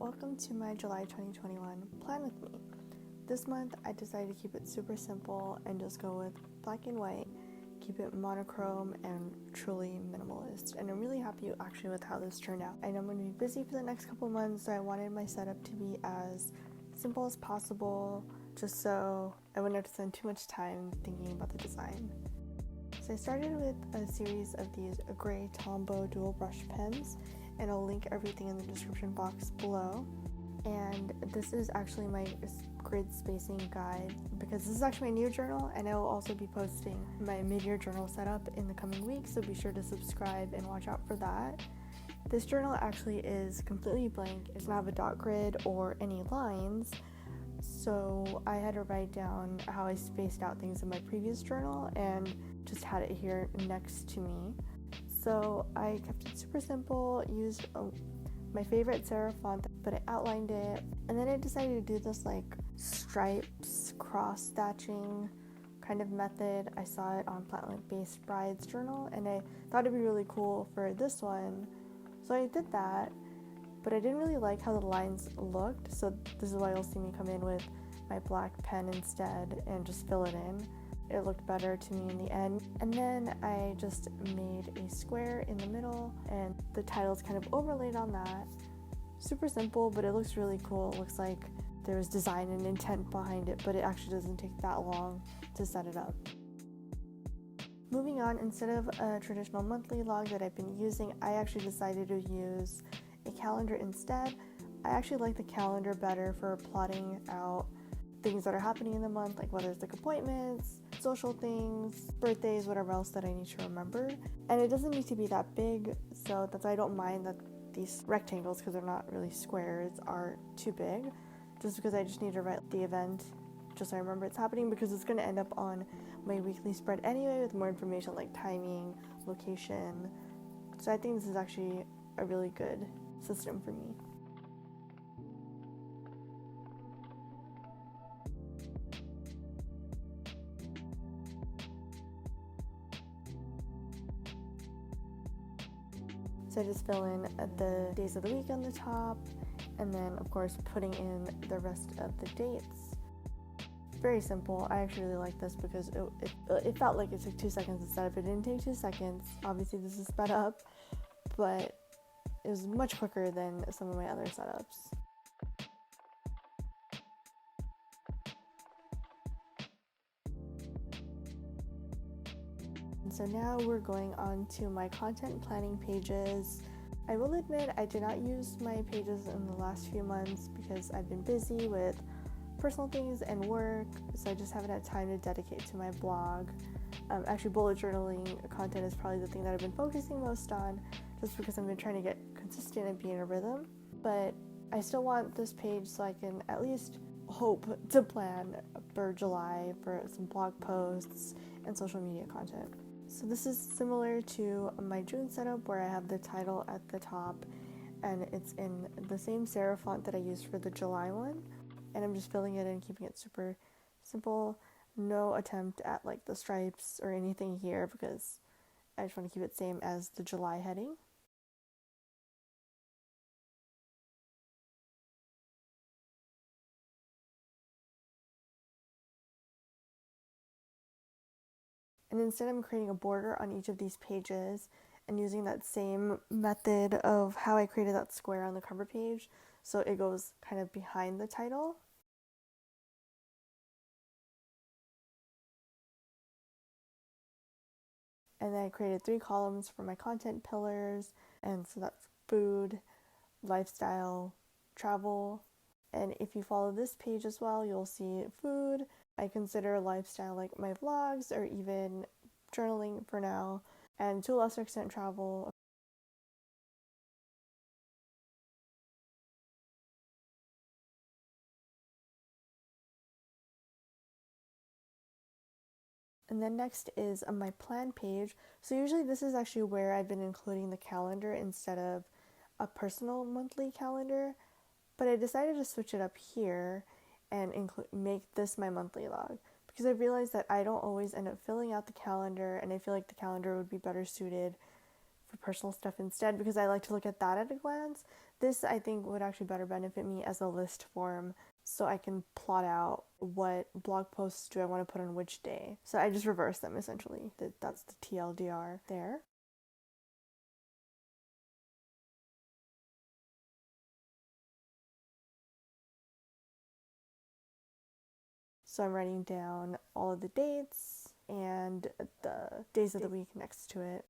Welcome to my July 2021 plan with me. This month I decided to keep it super simple and just go with black and white, keep it monochrome and truly minimalist, and I'm really happy actually with how this turned out. I know I'm going to be busy for the next couple months, so I wanted my setup to be as simple as possible just so I wouldn't have to spend too much time thinking about the design. So I started with a series of these gray Tombow dual brush pens, and I'll link everything in the description box below. And this is actually my grid spacing guide because this is actually my new journal, and I will also be posting my mid-year journal setup in the coming weeks, so be sure to subscribe and watch out for that. This journal actually is completely blank. It doesn't have a dot grid or any lines, so I had to write down how I spaced out things in my previous journal and just had it here next to me. So I kept it super simple, used my favorite serif font, but I outlined it, and then I decided to do this like stripes cross stitching kind of method. I saw it on Plant Based Bride's journal, and I thought it'd be really cool for this one, so I did that, but I didn't really like how the lines looked, so this is why you'll see me come in with my black pen instead and just fill it in. It looked better to me in the end. And then I just made a square in the middle, and the title's kind of overlaid on that. Super simple, but it looks really cool. It looks like there's design and intent behind it, but it actually doesn't take that long to set it up. Moving on, instead of a traditional monthly log that I've been using, I actually decided to use a calendar instead. I actually like the calendar better for plotting out things that are happening in the month, like whether it's like appointments, social things, birthdays, whatever else that I need to remember. And it doesn't need to be that big, so that's why I don't mind that these rectangles, because they're not really squares, are too big, just because I just need to write the event just so I remember it's happening, because it's going to end up on my weekly spread anyway with more information like timing, location. So I think this is actually a really good system for me. So I just fill in the days of the week on the top, and then of course putting in the rest of the dates. Very simple. I actually really like this because it felt like it took 2 seconds to set up. It didn't take 2 seconds. Obviously this is sped up, but it was much quicker than some of my other setups. So now we're going on to my content planning pages. I will admit I did not use my pages in the last few months because I've been busy with personal things and work, so I just haven't had time to dedicate to my blog. Actually, bullet journaling content is probably the thing that I've been focusing most on, just because I've been trying to get consistent and be in a rhythm. But I still want this page so I can at least hope to plan for July for some blog posts and social media content. So this is similar to my June setup where I have the title at the top, and it's in the same serif font that I used for the July one, and I'm just filling it in, keeping it super simple. No attempt at like the stripes or anything here because I just want to keep it same as the July heading. And instead I'm creating a border on each of these pages and using that same method of how I created that square on the cover page, so it goes kind of behind the title. And then I created 3 columns for my content pillars, and so that's food, lifestyle, travel. And if you follow this page as well, you'll see food. I consider lifestyle like my vlogs or even journaling for now, and to a lesser extent travel. And then next is my plan page. So usually this is actually where I've been including the calendar instead of a personal monthly calendar, but I decided to switch it up here and make this my monthly log, because I realized that I don't always end up filling out the calendar, and I feel like the calendar would be better suited for personal stuff instead, because I like to look at that at a glance This, I think, would actually better benefit me as a list form so I can plot out what blog posts do I want to put on which day. So I just reverse them essentially. That's the TLDR there. So I'm writing down all of the dates and the days of the week next to it.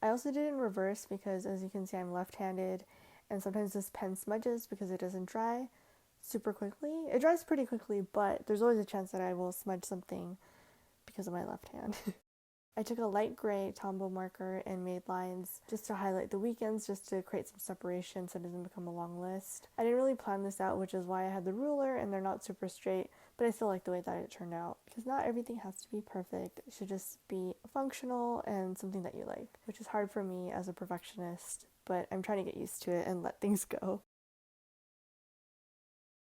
I also did it in reverse because, as you can see, I'm left-handed, and sometimes this pen smudges because it doesn't dry super quickly. It dries pretty quickly, but there's always a chance that I will smudge something because of my left hand. I took a light gray Tombow marker and made lines just to highlight the weekends, just to create some separation so it doesn't become a long list. I didn't really plan this out, which is why I had the ruler and they're not super straight, but I still like the way that it turned out because not everything has to be perfect. It should just be functional and something that you like, which is hard for me as a perfectionist, but I'm trying to get used to it and let things go.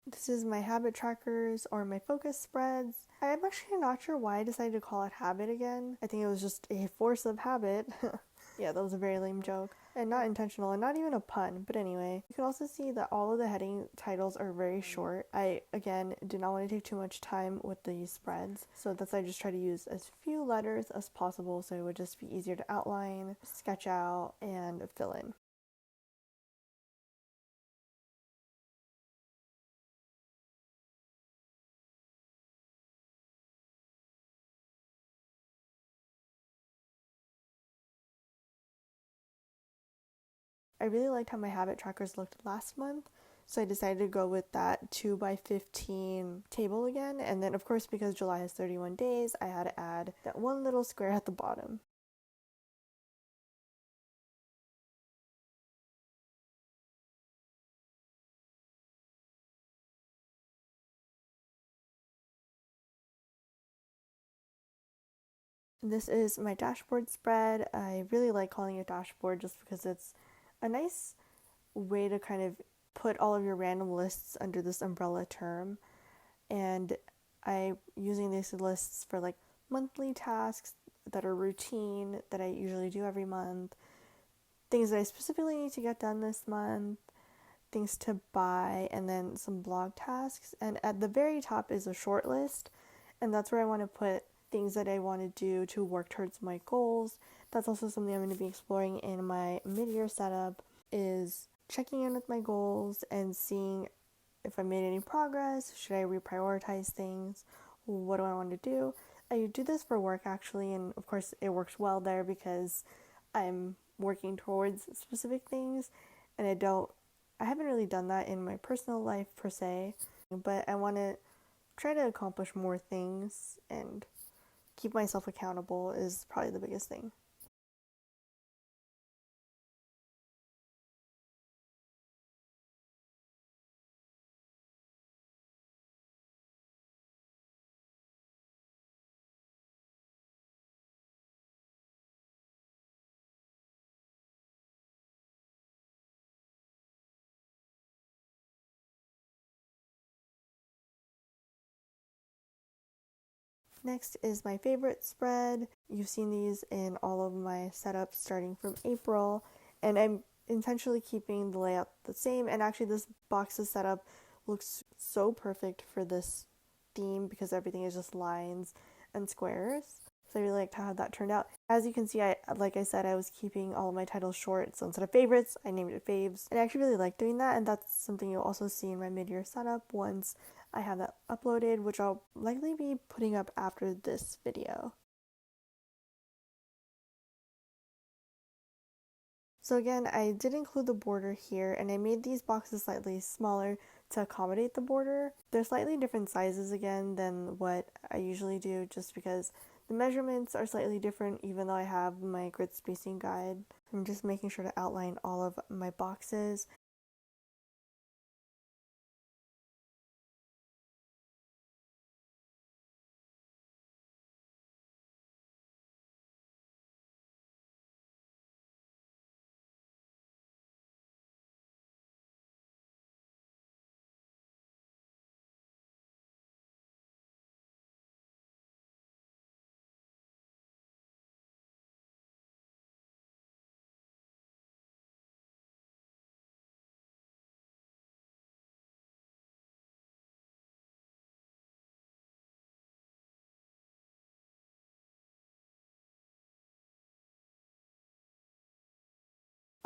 This is my habit trackers or my focus spreads. I'm actually not sure why I decided to call it habit again. I think it was just a force of habit. Yeah, that was a very lame joke. And not intentional and not even a pun, but anyway. You can also see that all of the heading titles are very short. I, again, did not want to take too much time with these spreads, so that's why I just try to use as few letters as possible so it would just be easier to outline, sketch out, and fill in. I really liked how my habit trackers looked last month, so I decided to go with that 2 by 15 table again. And then, of course, because July has 31 days, I had to add that one little square at the bottom. This is my dashboard spread. I really like calling it dashboard just because it's a nice way to kind of put all of your random lists under this umbrella term. And I using these lists for like monthly tasks that are routine that I usually do every month, things that I specifically need to get done this month, things to buy, and then some blog tasks. And at the very top is a short list, and that's where I want to put things that I want to do to work towards my goals. That's also something I'm going to be exploring in my mid-year setup, is checking in with my goals and seeing if I made any progress. Should I reprioritize things? What do I want to do? I do this for work actually, and of course it works well there because I'm working towards specific things, and I haven't really done that in my personal life per se, but I want to try to accomplish more things and keep myself accountable is probably the biggest thing. Next is my favorite spread. You've seen these in all of my setups starting from April, and I'm intentionally keeping the layout the same. And actually, this boxes setup looks so perfect for this theme because everything is just lines and squares. So I really liked how that turned out. As you can see, like I said, I was keeping all of my titles short. So instead of favorites, I named it faves. And I actually really like doing that, and that's something you'll also see in my mid-year setup once I have that uploaded, which I'll likely be putting up after this video. So again, I did include the border here, and I made these boxes slightly smaller to accommodate the border. They're slightly different sizes again than what I usually do, just because the measurements are slightly different even though I have my grid spacing guide. I'm just making sure to outline all of my boxes.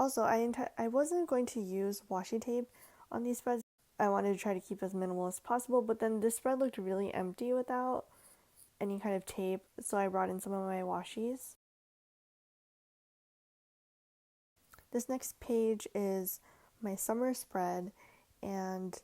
Also, I wasn't going to use washi tape on these spreads. I wanted to try to keep as minimal as possible, but then this spread looked really empty without any kind of tape, so I brought in some of my washies. This next page is my summer spread, and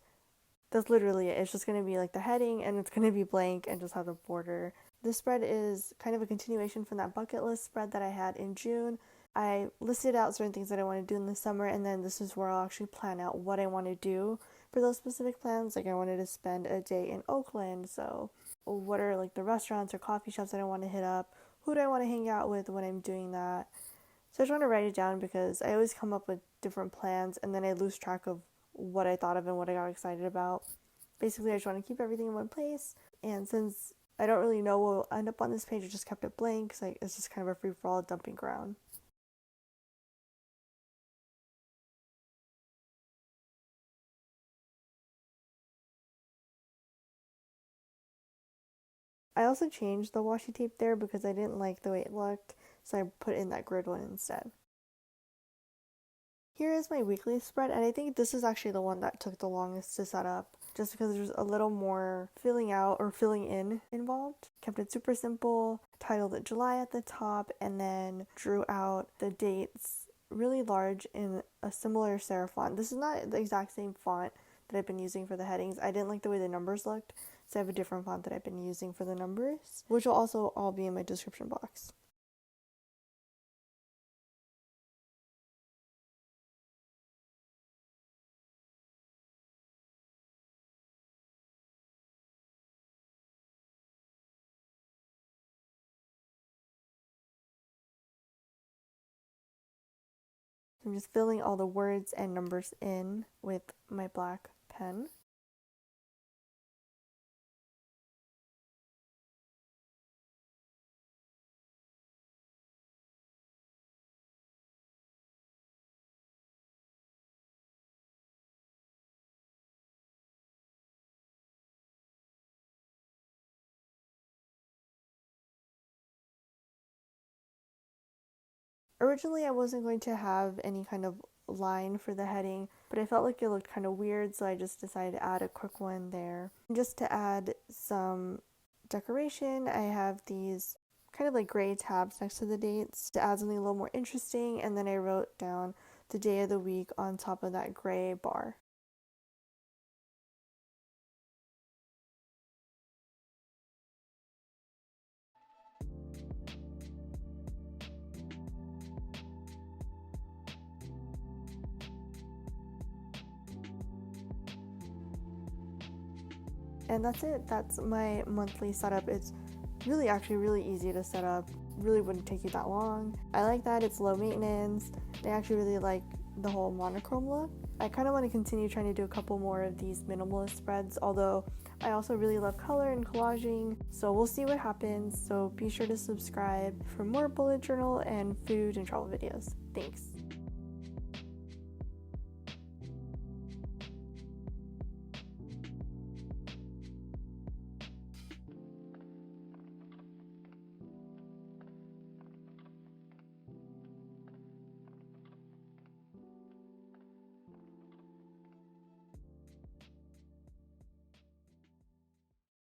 that's literally it. It's just going to be like the heading, and it's going to be blank and just have a border. This spread is kind of a continuation from that bucket list spread that I had in June. I listed out certain things that I want to do in the summer, and then this is where I'll actually plan out what I want to do for those specific plans. Like, I wanted to spend a day in Oakland, so what are like the restaurants or coffee shops that I want to hit up? Who do I want to hang out with when I'm doing that? So I just want to write it down because I always come up with different plans and then I lose track of what I thought of and what I got excited about. Basically, I just want to keep everything in one place. And since I don't really know what will end up on this page, I just kept it blank because it's just kind of a free-for-all dumping ground. I also changed the washi tape there because I didn't like the way it looked, so I put in that grid one instead. Here is my weekly spread, and I think this is actually the one that took the longest to set up, just because there's a little more filling out or filling in involved. Kept it super simple, titled it July at the top, and then drew out the dates really large in a similar serif font. This is not the exact same font that I've been using for the headings. I didn't like the way the numbers looked, so I have a different font that I've been using for the numbers, which will also all be in my description box. I'm just filling all the words and numbers in with my black pen. Originally, I wasn't going to have any kind of line for the heading, but I felt like it looked kind of weird, so I just decided to add a quick one there. Just to add some decoration, I have these kind of like gray tabs next to the dates to add something a little more interesting, and then I wrote down the day of the week on top of that gray bar. And that's it. That's my monthly setup. It's actually really easy to set up. Really wouldn't take you that long. I like that it's low maintenance. I actually really like the whole monochrome look. I kind of want to continue trying to do a couple more of these minimalist spreads, although I also really love color and collaging, so we'll see what happens. So be sure to subscribe for more bullet journal and food and travel videos. Thanks.